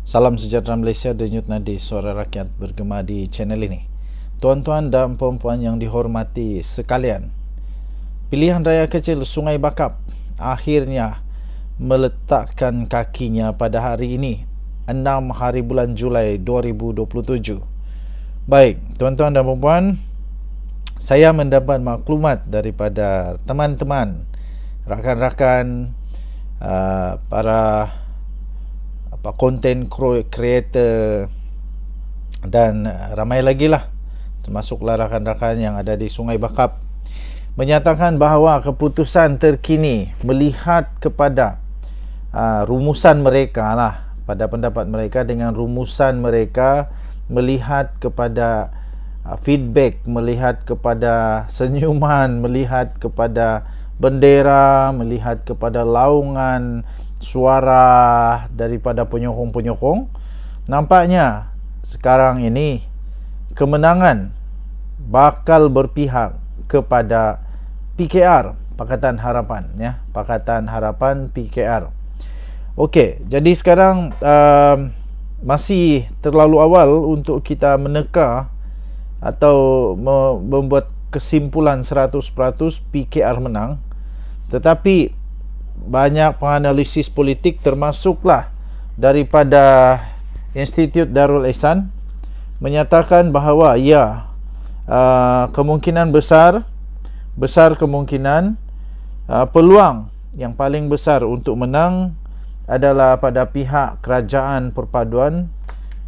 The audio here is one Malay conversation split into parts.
Salam sejahtera Malaysia, denyut nadi suara rakyat bergema di channel ini. Tuan-tuan dan puan-puan yang dihormati sekalian, pilihan raya kecil Sungai Bakap akhirnya meletakkan kakinya pada hari ini, 6 hari bulan Julai 2027. Baik, tuan-tuan dan puan-puan, saya mendapat maklumat daripada teman-teman, rakan-rakan, para content creator dan ramai lagi lah, termasuklah rakan-rakan yang ada di Sungai Bakap, menyatakan bahawa keputusan terkini melihat kepada rumusan mereka lah, pada pendapat mereka, dengan rumusan mereka, melihat kepada feedback, melihat kepada senyuman, melihat kepada bendera, melihat kepada laungan suara daripada penyokong-penyokong, nampaknya sekarang ini kemenangan bakal berpihak kepada PKR, Pakatan Harapan, ya, Pakatan Harapan PKR. Okey, jadi sekarang masih terlalu awal untuk kita meneka atau membuat kesimpulan 100% PKR menang, tetapi banyak penganalisis politik, termasuklah daripada Institut Darul Ihsan, menyatakan bahawa ya, kemungkinan besar kemungkinan peluang yang paling besar untuk menang adalah pada pihak Kerajaan Perpaduan,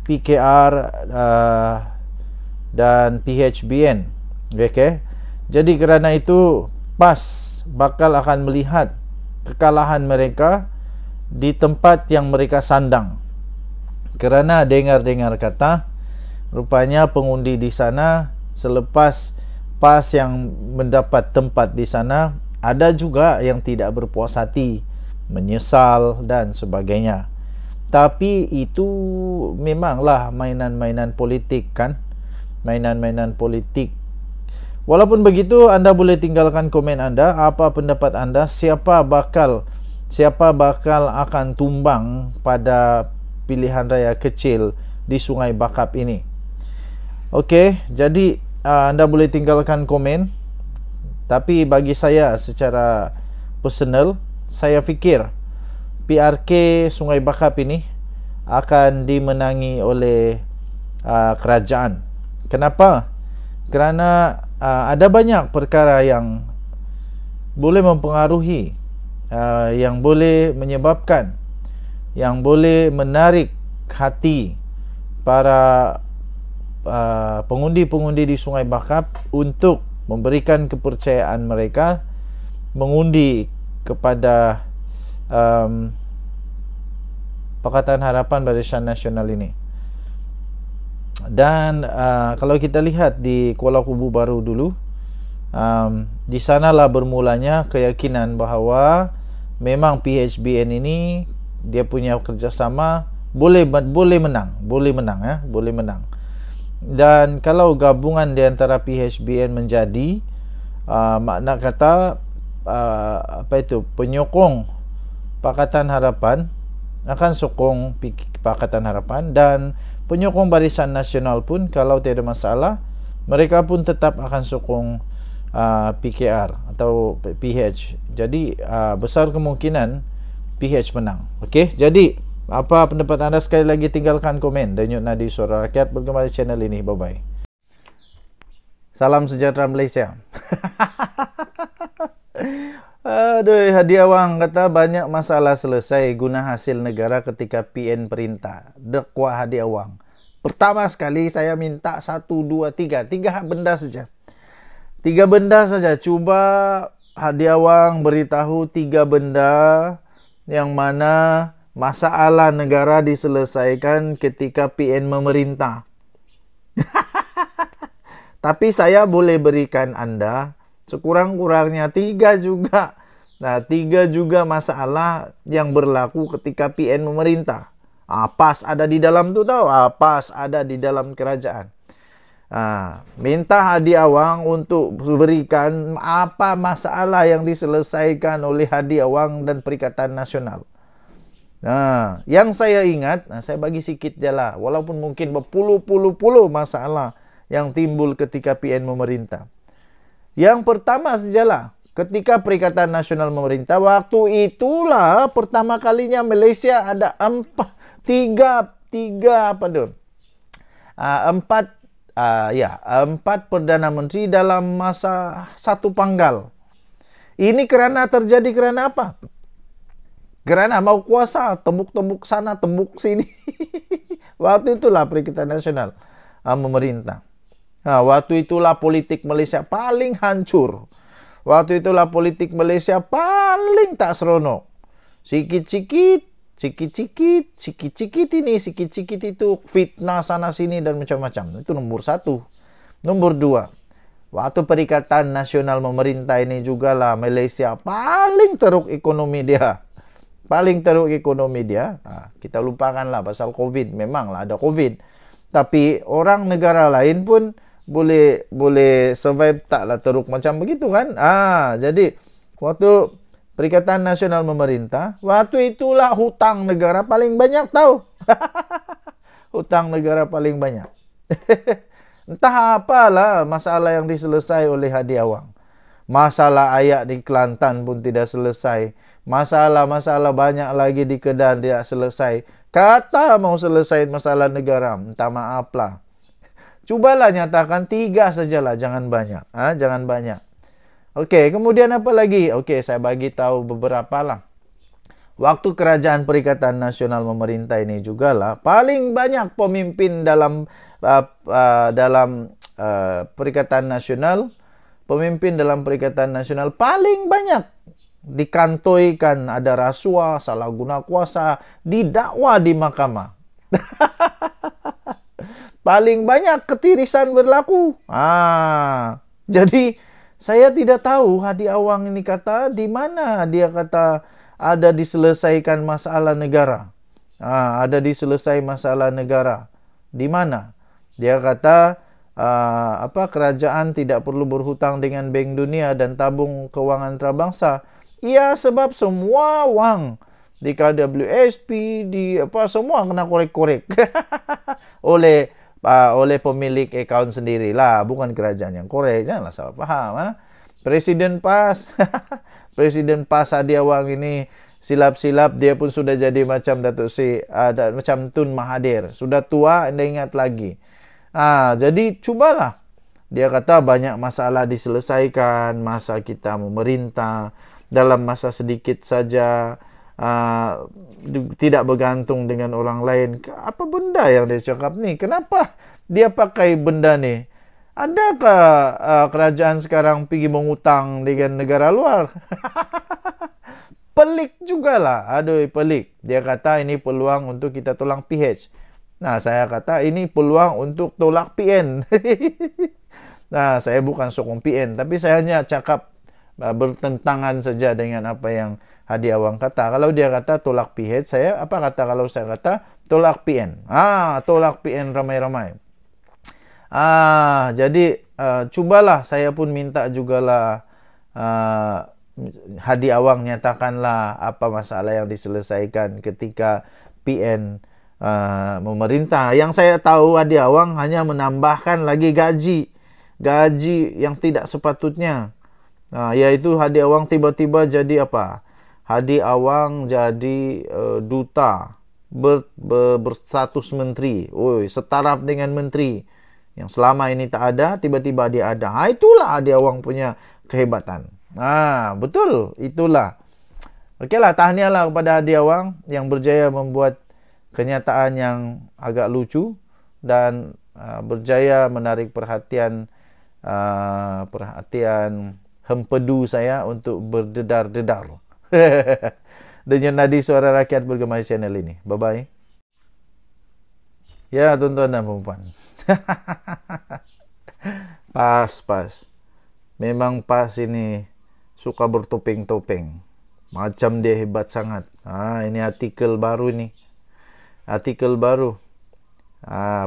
PKR dan PHBN. Okey. Jadi kerana itu PAS bakal akan melihat kekalahan mereka di tempat yang mereka sandang, kerana dengar-dengar kata rupanya pengundi di sana selepas PAS yang mendapat tempat di sana, ada juga yang tidak berpuas hati, menyesal dan sebagainya. Tapi itu memanglah mainan-mainan politik, kan, mainan-mainan politik. Walaupun begitu, anda boleh tinggalkan komen anda, apa pendapat anda, siapa bakal akan tumbang pada pilihan raya kecil di Sungai Bakap ini. Okey, jadi anda boleh tinggalkan komen. Tapi bagi saya secara personal, saya fikir PRK Sungai Bakap ini akan dimenangi oleh kerajaan. Kenapa? Kerana ada banyak perkara yang boleh mempengaruhi, yang boleh menyebabkan, yang boleh menarik hati para pengundi-pengundi di Sungai Bakap untuk memberikan kepercayaan mereka mengundi kepada Pakatan Harapan Barisan Nasional ini. Dan kalau kita lihat di Kuala Kubu Baru dulu, di sanalah bermulanya keyakinan bahawa memang PHBN ini dia punya kerjasama boleh menang. Dan kalau gabungan di antara PHBN menjadi makna kata penyokong Pakatan Harapan akan sokong Pakatan Harapan, dan penyokong Barisan Nasional pun kalau tiada masalah, mereka pun tetap akan sokong PKR atau PH. Jadi besar kemungkinan PH menang. Okey, jadi apa pendapat anda? Sekali lagi tinggalkan komen. Denyut nadi suara rakyat bergema di channel ini. Bye bye. Salam sejahtera Malaysia. Aduh, Hadi Awang kata banyak masalah selesai guna hasil negara ketika PN perintah. Dekwa Hadi Awang. Pertama sekali saya minta 1, 2, 3 benda saja. 3 benda saja. Cuba Hadi Awang beritahu 3 benda yang mana masalah negara diselesaikan ketika PN memerintah. Tapi saya boleh berikan anda sekurang-kurangnya 3 juga. Nah, 3 juga masalah yang berlaku ketika PN memerintah. PAS ada di dalam tu tau. PAS ada di dalam kerajaan. Minta Hadi Awang untuk berikan apa masalah yang diselesaikan oleh Hadi Awang dan Perikatan Nasional. Nah, yang saya ingat, saya bagi sikit je lah, walaupun mungkin berpuluh-puluh masalah yang timbul ketika PN memerintah. Yang pertama sajalah, ketika Perikatan Nasional memerintah, waktu itulah pertama kalinya Malaysia ada empat Perdana Menteri dalam masa satu panggal. Ini kerana apa? Kerana mau kuasa, tembuk-tembuk sana, tembuk sini. Waktu itulah Perikatan Nasional memerintah. Waktu itulah politik Malaysia paling hancur. Waktu itulah politik Malaysia paling tak seronok. Sikit-sikit ini, sikit-sikit itu, fitnah sana sini dan macam-macam. Itu nomor satu. Nomor dua, waktu Perikatan Nasional memerintah ini jugalah Malaysia paling teruk ekonomi dia. Kita lupakanlah pasal COVID. Memanglah ada COVID. Tapi orang negara lain pun boleh survive taklah teruk macam begitu kan. Jadi waktu Perikatan Nasional memerintah, waktu itulah hutang negara paling banyak tahu. Hutang negara paling banyak. Entah apalah masalah yang diselesai oleh Hadi Awang. Masalah ayak di Kelantan pun tidak selesai. Masalah-masalah banyak lagi di Kedah tidak selesai. Kata mau selesai masalah negara, minta maaf lah. Cubalah nyatakan 3 sajalah, jangan banyak. Jangan banyak. Okey, kemudian apa lagi? Okey, saya bagi tahu beberapa lah. Waktu Kerajaan Perikatan Nasional memerintah ini jugalah paling banyak pemimpin dalam Perikatan Nasional. Pemimpin dalam Perikatan Nasional paling banyak dikantoikan ada rasuah, salah guna kuasa, didakwa di mahkamah. Paling banyak ketirisan berlaku. Jadi saya tidak tahu Hadi Awang ini kata di mana dia kata ada diselesaikan masalah negara. Ada diselesai masalah negara. Di mana? Dia kata kerajaan tidak perlu berhutang dengan Bank Dunia dan tabung kewangan antarabangsa. Ya, sebab semua wang di KWSP semua kena korek-korek oleh pemilik akaun sendirilah, bukan kerajaan yang korek. Janganlah salah faham. Presiden PAS Presiden PAS Hadi Awang ini silap-silap dia pun sudah jadi macam macam Tun Mahathir, sudah tua anda ingat lagi. Jadi cubalah. Dia kata banyak masalah diselesaikan masa kita memerintah dalam masa sedikit saja, tidak bergantung dengan orang lain. Apa benda yang dia cakap ni? Kenapa dia pakai benda ni? Adakah kerajaan sekarang pergi mengutang dengan negara luar? Pelik jugalah. Aduh, pelik. Dia kata ini peluang untuk kita tolak PH. Saya kata ini peluang untuk tolak PN. Saya bukan sokong PN, tapi saya hanya cakap bertentangan saja dengan apa yang Hadi Awang kata. Kalau dia kata tolak PH, saya apa kata kalau saya kata tolak PN? Tolak PN ramai-ramai. Jadi cubalah, saya pun minta jugalah Hadi Awang nyatakanlah apa masalah yang diselesaikan ketika PN memerintah. Yang saya tahu Hadi Awang hanya menambahkan lagi gaji yang tidak sepatutnya. Yaitu Hadi Awang tiba-tiba jadi apa? Hadi Awang jadi duta berstatus menteri. Setaraf dengan menteri yang selama ini tak ada, tiba-tiba dia ada. Itulah Hadi Awang punya kehebatan. Betul, itulah. Okeylah, tahniahlah kepada Hadi Awang yang berjaya membuat kenyataan yang agak lucu dan berjaya menarik perhatian hempedu saya untuk berdedar-dedar dengan nadi suara rakyat bergema channel ini. Bye-bye. Ya, tuan-tuan dan puan-puan. PAS. Memang PAS ini suka bertopeng-topeng. Macam dia hebat sangat. Ini artikel baru ni.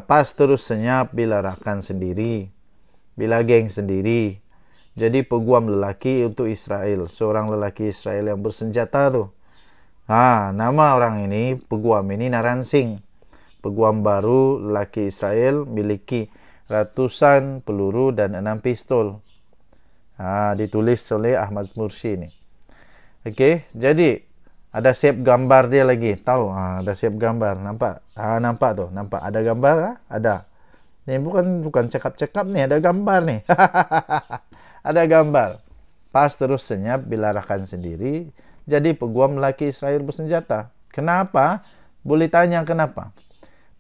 PAS terus senyap bila rakan sendiri, bila geng sendiri. Jadi peguam lelaki untuk Israel, seorang lelaki Israel yang bersenjata tu. Nama orang ini, peguam ini Naransing. Peguam baru lelaki Israel miliki ratusan peluru dan 6 pistol. Ditulis oleh Ahmad Mursi ini. Okey, jadi ada siap gambar dia lagi. Tahu? Ada siap gambar. Nampak? Nampak tu. Nampak ada gambar? Ada. Ni bukan cakap-cakap ni, ada gambar ni. Ada gambar. Pas terus senyap bila rakan sendiri jadi peguam lelaki Israel bersenjata. Kenapa? Boleh tanya kenapa?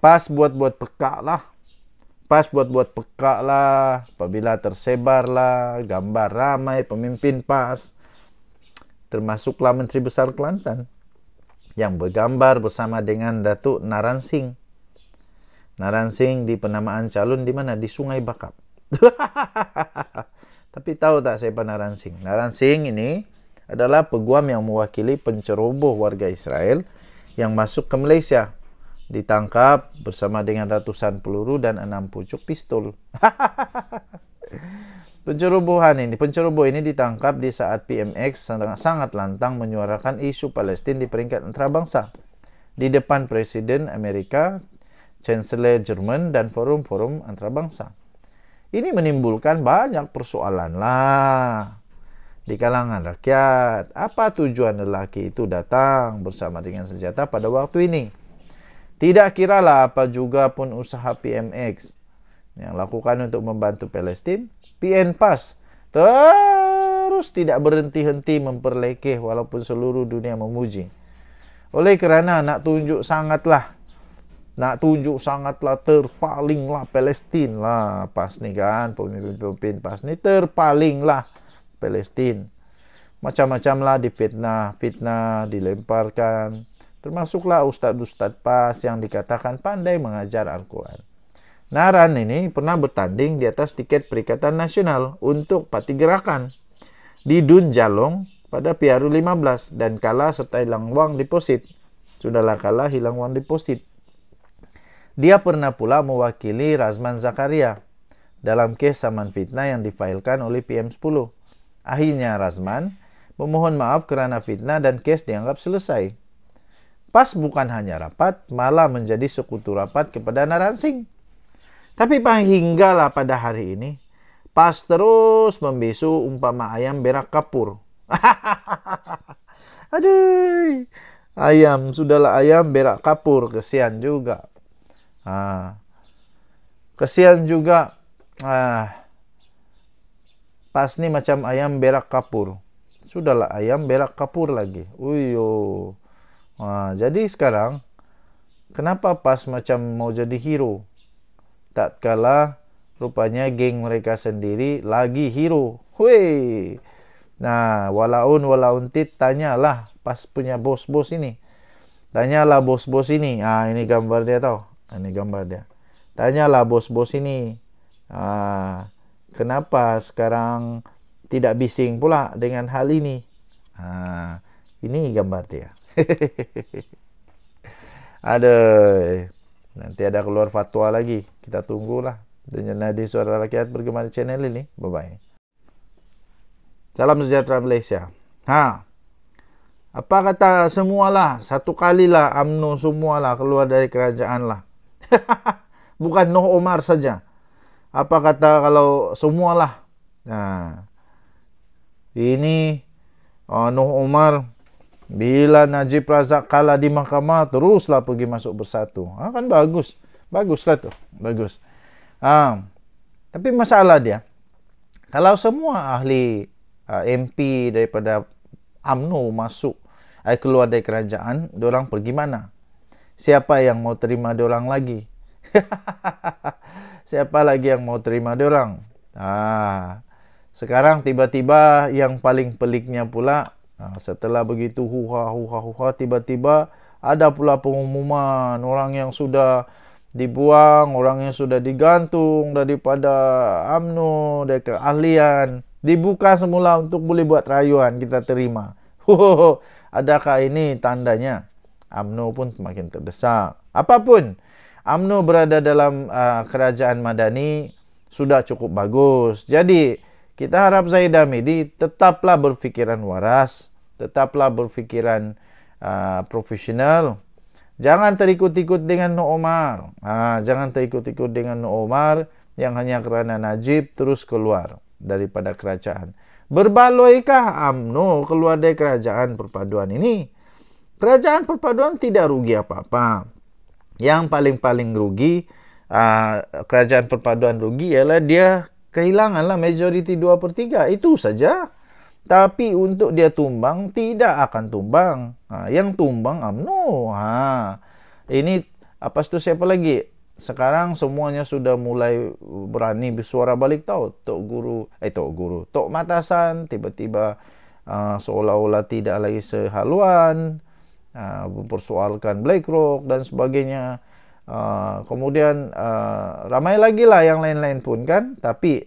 Pas buat-buat pekak lah. Apabila tersebarlah gambar ramai pemimpin PAS, termasuklah Menteri Besar Kelantan yang bergambar bersama dengan Datuk Naransing. Naransing di penamaan calon di mana? Di Sungai Bakap. Tapi tahu tak siapa Naransing? Naransing ini adalah peguam yang mewakili penceroboh warga Israel yang masuk ke Malaysia. Ditangkap bersama dengan ratusan peluru dan 6 pucuk pistol. Penceroboh ini ditangkap di saat PMX sangat lantang menyuarakan isu Palestin di peringkat antarabangsa di depan Presiden Amerika, Chancellor Jerman dan forum-forum antarabangsa. Ini menimbulkan banyak persoalan lah di kalangan rakyat. Apa tujuan lelaki itu datang bersama dengan senjata pada waktu ini? Tidak kiralah apa juga pun usaha PMX yang lakukan untuk membantu Palestin, PN PAS terus tidak berhenti-henti memperlekeh walaupun seluruh dunia memuji. Oleh kerana nak tunjuk sangatlah terpalinglah Palestin lah PAS ni kan, pemimpin PAS ni terpalinglah Palestin. Macam-macam lah fitnah dilemparkan. Termasuklah ustaz-ustaz PAS yang dikatakan pandai mengajar Al-Quran. Naran ini pernah bertanding di atas tiket Perikatan Nasional untuk Parti Gerakan di Dun Jalong pada Piaru 15 dan kalah serta hilang wang deposit. Sudahlah kalah, hilang wang deposit. Dia pernah pula mewakili Razman Zakaria dalam kes saman fitnah yang difailkan oleh PM10. Akhirnya Razman memohon maaf kerana fitnah dan kes dianggap selesai. PAS bukan hanya rapat, malah menjadi sekutu rapat kepada Naransing. Tapi hinggalah pada hari ini, PAS terus membisu umpama ayam berak kapur. Aduh, sudahlah ayam berak kapur, kesian juga. Kesian juga. PAS ni macam ayam berak kapur. Sudahlah ayam berak kapur lagi. Jadi sekarang kenapa PAS macam mau jadi hero? Tak kala rupanya geng mereka sendiri lagi hero. Walaun tit tanyalah PAS punya bos-bos ini. Tanyalah bos-bos ini. Ini gambar dia tau. Ini gambar dia. Tanyalah bos-bos ini. Kenapa sekarang tidak bising pula dengan hal ini? Ini gambar dia. Aduh, nanti ada keluar fatwa lagi. Kita tunggulah. Dengan Nadi Suara Rakyat bergema di channel ini. Bye-bye. Salam sejahtera Malaysia. Apa kata semualah, satu kalilah UMNO semualah keluar dari kerajaan lah. Bukan Noh Omar saja. Apa kata kalau semualah. Ini Noh Omar bila Najib Razak kalah di mahkamah, teruslah pergi masuk bersatu. Kan bagus. Baguslah tu. Bagus. Tapi masalah dia, kalau semua ahli MP daripada UMNO masuk, keluar dari kerajaan, diorang pergi mana? Siapa yang mau terima diorang lagi? Siapa lagi yang mau terima diorang? Sekarang tiba-tiba yang paling peliknya pula, setelah begitu huha, tiba-tiba ada pula pengumuman orang yang sudah dibuang, orang yang sudah digantung daripada UMNO, dari keahlian, dibuka semula untuk boleh buat rayuan, kita terima. Adakah ini tandanya UMNO pun semakin terdesak? Apapun, UMNO berada dalam kerajaan madani sudah cukup bagus. Jadi, kita harap Zaid Hamidi tetaplah berfikiran waras, tetaplah berfikiran profesional. Jangan terikut-ikut dengan Nur Omar. Jangan terikut-ikut dengan Nur Omar yang hanya kerana Najib terus keluar daripada kerajaan. Berbaloikah UMNO keluar dari kerajaan perpaduan ini? Kerajaan perpaduan tidak rugi apa-apa. Yang paling-paling rugi, kerajaan perpaduan rugi ialah dia kehilanganlah majoriti 2/3. Itu saja. Tapi untuk dia tumbang, tidak akan tumbang. Yang tumbang UMNO. Ini apa itu siapa lagi? Sekarang semuanya sudah mulai berani bersuara balik tahu. Tok Matasan tiba-tiba seolah-olah tidak lagi sehaluan, mempersoalkan BlackRock dan sebagainya. Kemudian ramai lagi lah yang lain-lain pun kan. Tapi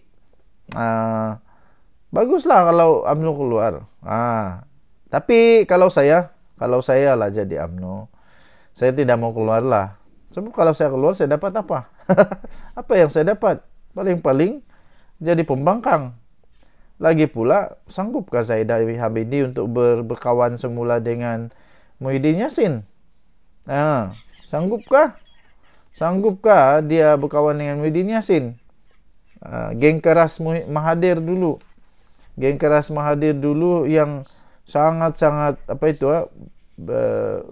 baguslah kalau UMNO keluar. Tapi kalau saya lah jadi UMNO, saya tidak mau keluar lah. Sebab kalau saya keluar, saya dapat apa? Apa yang saya dapat? Paling-paling jadi pembangkang. Lagi pula, sanggupkah Zaidah Habibie untuk berkawan semula dengan Muhyiddin Yassin? Sanggupkah? Sanggupkah dia berkawan dengan Muhyiddin Yassin? Geng keras Mahathir dulu. Geng keras Mahathir dulu yang sangat-sangat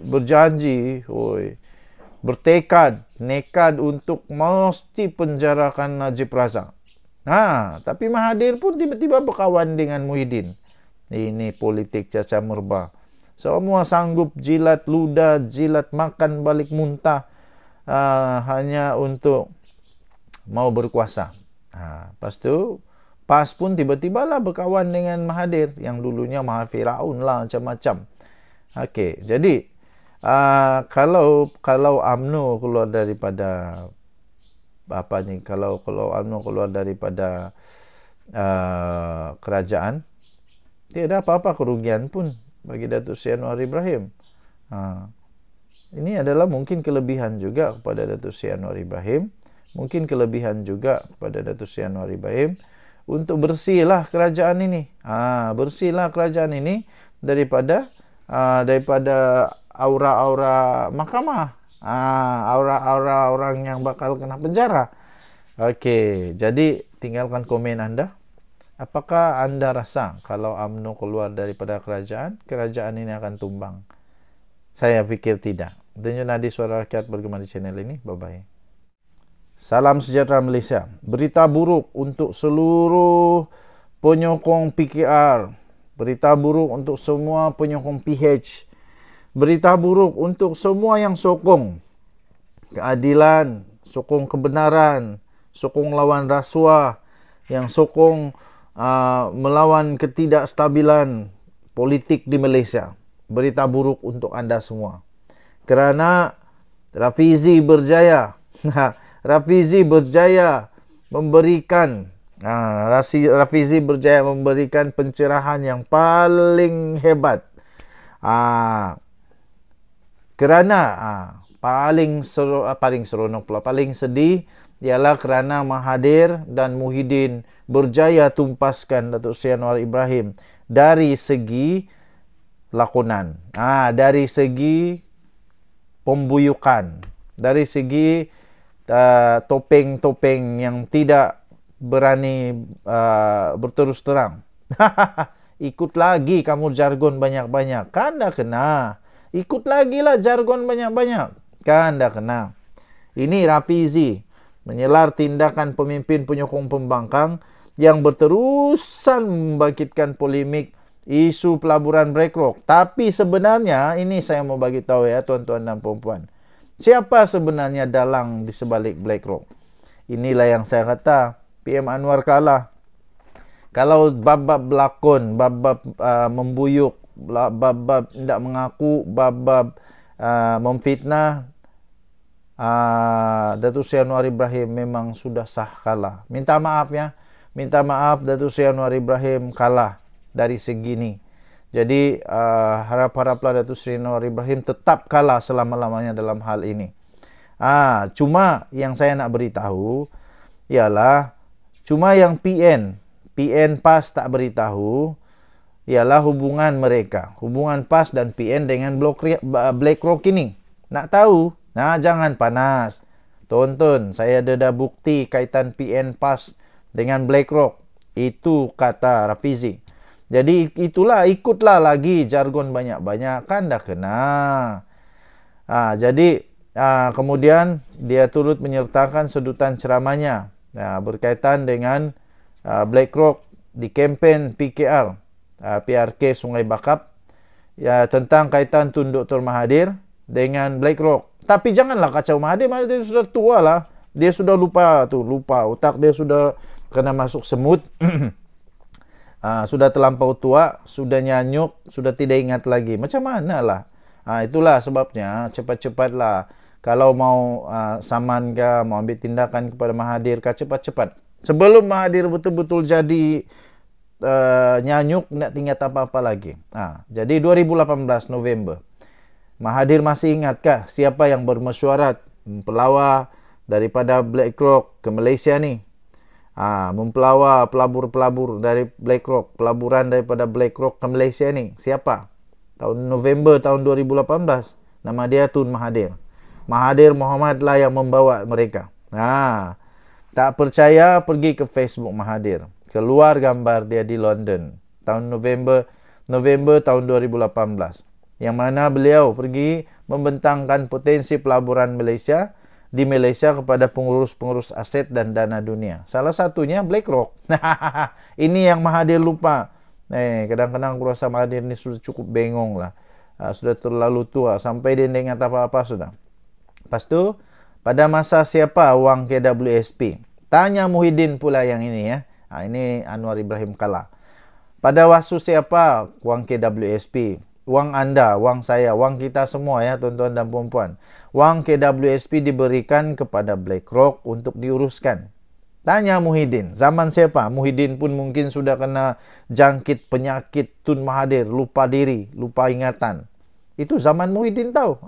berjanji, bertekad, nekad untuk mesti penjarakan Najib Razak. Tapi Mahathir pun tiba-tiba berkawan dengan Muhyiddin. Ini politik caca merba. Semua sanggup jilat ludah, jilat makan balik muntah, hanya untuk mau berkuasa. Lepas tu PAS pun tiba-tiba lah berkawan dengan Mahathir yang dulunya Maha Firaun lah macam-macam. Okey, jadi kalau UMNO keluar daripada kalau UMNO keluar daripada kerajaan, tidak ada apa-apa kerugian pun bagi Datuk Seri Anwar Ibrahim. Ini adalah mungkin kelebihan juga kepada Datuk Seri Anwar Ibrahim, mungkin kelebihan juga kepada Datuk Seri Anwar Ibrahim untuk bersihlah kerajaan ini. Bersihlah kerajaan ini daripada aura-aura mahkamah, aura-aura orang yang bakal kena penjara. Okey, jadi tinggalkan komen anda. Apakah anda rasa kalau UMNO keluar daripada kerajaan ini akan tumbang? Saya fikir tidak. Dengar Nadi Suara Rakyat bergema di channel ini. Bye-bye. Salam sejahtera Malaysia. Berita buruk untuk seluruh penyokong PKR. Berita buruk untuk semua penyokong PH. Berita buruk untuk semua yang sokong keadilan, sokong kebenaran, sokong lawan rasuah, yang sokong melawan ketidakstabilan politik di Malaysia. Berita buruk untuk anda semua. Kerana Rafizi berjaya. Rafizi berjaya memberikan pencerahan yang paling hebat. Kerana paling seronok pula, paling sedih ialah kerana Mahathir dan Muhyiddin berjaya tumpaskan Datuk Seri Anwar Ibrahim dari segi lakonan, dari segi pembuyukan, dari segi topeng-topeng yang tidak berani berterus terang. Ikut lagi kamu jargon banyak-banyak, kan dah kena. Ikut lagi lah jargon banyak-banyak, kan dah kena. Ini Rafizi menyelar tindakan pemimpin penyokong pembangkang yang berterusan membangkitkan polemik isu pelaburan BlackRock. Tapi sebenarnya ini saya mau bagi tahu ya tuan-tuan dan puan-puan. Siapa sebenarnya dalang di sebalik BlackRock? Inilah yang saya kata, PM Anwar kalah. Kalau bab-bab berlakon, bab-bab membuyuk, bab-bab tidak mengaku, bab-bab memfitnah, Datuk Seri Anwar Ibrahim memang sudah sah kalah. Minta maaf ya. Minta maaf, Datuk Seri Anwar Ibrahim kalah dari segi ini. Jadi harap-haraplah Datuk Seri Anwar Ibrahim tetap kalah selama-lamanya dalam hal ini. Cuma yang saya nak beritahu ialah cuma yang PN PAS tak beritahu ialah hubungan mereka, hubungan PAS dan PN dengan BlackRock ini. Nak tahu? Nah, jangan panas. Tonton, saya ada bukti kaitan PN PAS dengan BlackRock. Itu kata Rafizi. Jadi itulah, ikutlah lagi jargon banyak-banyak, kan dah kena. Jadi kemudian dia turut menyertakan sedutan ceramahnya berkaitan dengan BlackRock di kempen PKR. PRK Sungai Bakap tentang kaitan Tun Dr. Mahathir dengan BlackRock. Tapi janganlah kacau Mahathir. Mahathir sudah tua lah. Dia sudah lupa otak dia sudah kena masuk semut. Sudah terlampau tua, sudah nyanyuk, sudah tidak ingat lagi. Macam mana lah? Itulah sebabnya cepat-cepatlah kalau mau saman ke, mau ambil tindakan kepada Mahathir ke, cepat-cepat. Sebelum Mahathir betul-betul jadi nyanyuk, nak tinggal apa-apa lagi. Jadi 2018 November, Mahathir masih ingatkah siapa yang bermesyuarat pelawar daripada BlackRock ke Malaysia ni? Mempelawar pelabur-pelabur dari BlackRock, pelaburan daripada BlackRock ke Malaysia ni. Siapa? November tahun 2018. Nama dia Tun Mahathir. Mahathir Mohamad lah yang membawa mereka. Tak percaya, pergi ke Facebook Mahathir. Keluar gambar dia di London tahun November tahun 2018, yang mana beliau pergi membentangkan potensi pelaburan Malaysia di Malaysia kepada pengurus-pengurus aset dan dana dunia. Salah satunya BlackRock. Ini yang Mahathir lupa. Kadang-kadang aku rasa Mahathir ni sudah cukup bengong lah. Sudah terlalu tua sampai dia ingat apa-apa sudah. Lepas tu, pada masa siapa wang KWSP? Tanya Muhyiddin pula yang ini ya. Ini Anwar Ibrahim Kalla. Pada waktu siapa wang KWSP? Wang anda, wang saya, wang kita semua ya tuan-tuan dan puan-puan. Wang KWSP diberikan kepada BlackRock untuk diuruskan. Tanya Muhyiddin, zaman siapa? Muhyiddin pun mungkin sudah kena jangkit penyakit Tun Mahathir, lupa diri, lupa ingatan. Itu zaman Muhyiddin tahu.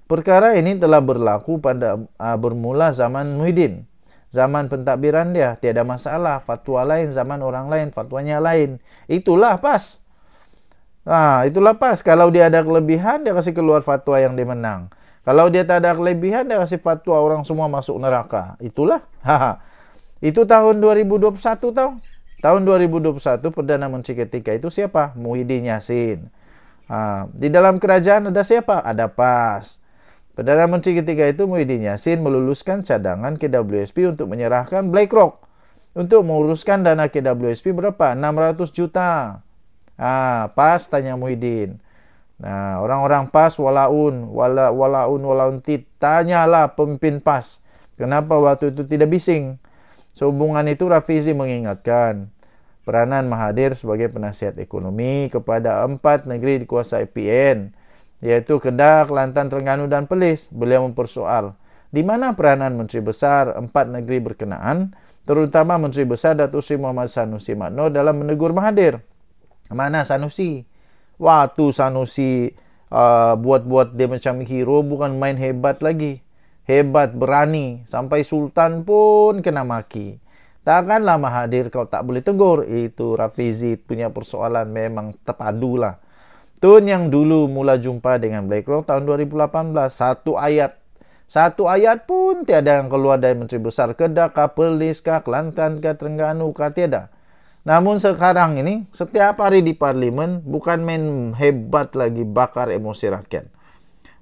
Perkara ini telah berlaku pada bermula zaman Muhyiddin. Zaman pentadbiran dia, tiada masalah. Fatwa lain, zaman orang lain, fatwanya lain. Itulah PAS. Itulah PAS. Kalau dia ada kelebihan, dia kasih keluar fatwa yang dia menang. Kalau dia tak ada kelebihan, dia kasih fatwa orang semua masuk neraka. Itulah. Itu tahun 2021 tahu. Tahun 2021 Perdana Menteri ketika itu siapa? Muhyiddin Yassin. Di dalam kerajaan ada siapa? Ada PAS. Perdana Menteri ketika itu Muhyiddin Yassin meluluskan cadangan KWSP untuk menyerahkan BlackRock. Untuk menguruskan dana KWSP berapa? 600 juta. PAS tanya Muhyiddin. Orang-orang PAS walaun tanyalah pemimpin PAS. Kenapa waktu itu tidak bising? Sehubungan itu Rafizi mengingatkan peranan Mahathir sebagai penasihat ekonomi kepada 4 negeri dikuasai PN, yaitu Kedah, Kelantan, Terengganu dan Perlis. Beliau mempersoal di mana peranan Menteri Besar 4 negeri berkenaan, terutama Menteri Besar Datuk Seri Muhammad Sanusi Makno dalam menegur Mahathir. Mana Sanusi? Waktu Sanusi buat-buat dia macam hero, bukan main hebat lagi. Hebat, berani. Sampai Sultan pun kena maki. Takkanlah Mahathir kau tak boleh tegur. Itu Rafizi punya persoalan memang terpadulah. Tun yang dulu mula jumpa dengan BlackRock tahun 2018. Satu ayat pun tiada yang keluar dari Menteri Besar Kedah, Perlis, Kelantan, Terengganu, tiada. Namun sekarang ini, setiap hari di Parlimen, bukan main hebat lagi bakar emosi rakyat.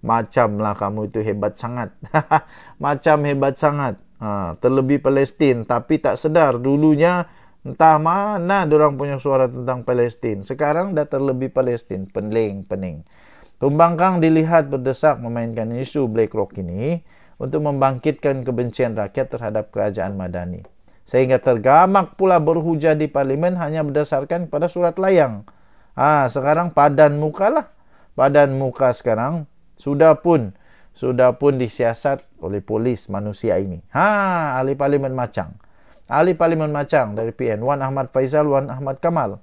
Macamlah kamu itu hebat sangat. Macam hebat sangat. Terlebih Palestin. Tapi tak sedar dulunya entah mana diorang punya suara tentang Palestin. Sekarang dah terlebih Palestin. Pening. Pembangkang dilihat berdesak memainkan isu BlackRock ini untuk membangkitkan kebencian rakyat terhadap kerajaan Madani. Sehingga tergamak pula berhujah di Parlimen hanya berdasarkan pada surat layang. Sekarang padan muka lah. Padan muka sekarang sudah pun disiasat oleh polis manusia ini. Ahli Parlimen Macang. Ahli Parlimen Macang dari PN, Wan Ahmad Faizal, Wan Ahmad Kamal.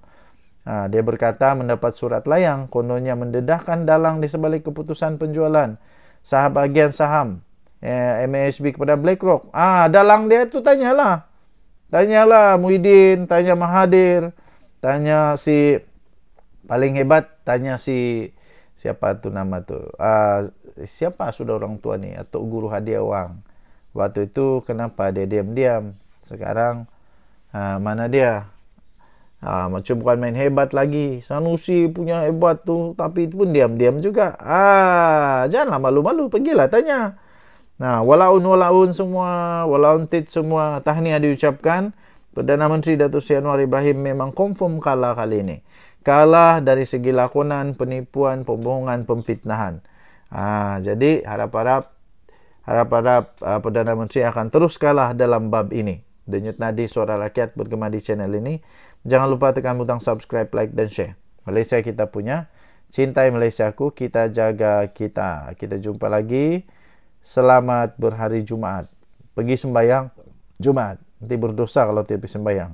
Dia berkata mendapat surat layang, kononnya mendedahkan dalang di sebalik keputusan penjualan bahagian saham MAHB kepada BlackRock. Dalang dia tu tanyalah Muhyiddin, tanya Mahathir, tanya si Paling hebat tanya siapa tuh nama tuh? Siapa sudah orang tua nih atau guru hadiah uang? Waktu itu kenapa dia diam-diam? Sekarang mana dia? Macam bukan main hebat lagi. Sanusi punya hebat tuh, tapi pun diam-diam juga. Janganlah malu-malu, pergilah tanya. Nah, walaun semua, walaun tit semua tahniah diucapkan. Perdana Menteri Datuk Seri Anwar Ibrahim memang confirm kalah kali ini. Kalah dari segi lakonan, penipuan, pembohongan, pemfitnahan. Jadi harap-harap Perdana Menteri akan terus kalah dalam bab ini. Denyut nadi suara rakyat bergema di channel ini. Jangan lupa tekan butang subscribe, like dan share. Malaysia kita punya. Cintai Malaysiaku, kita jaga kita. Kita jumpa lagi. Selamat berhari Jumaat. Pergi sembahyang Jumaat. Nanti berdosa kalau tidak pergi sembahyang.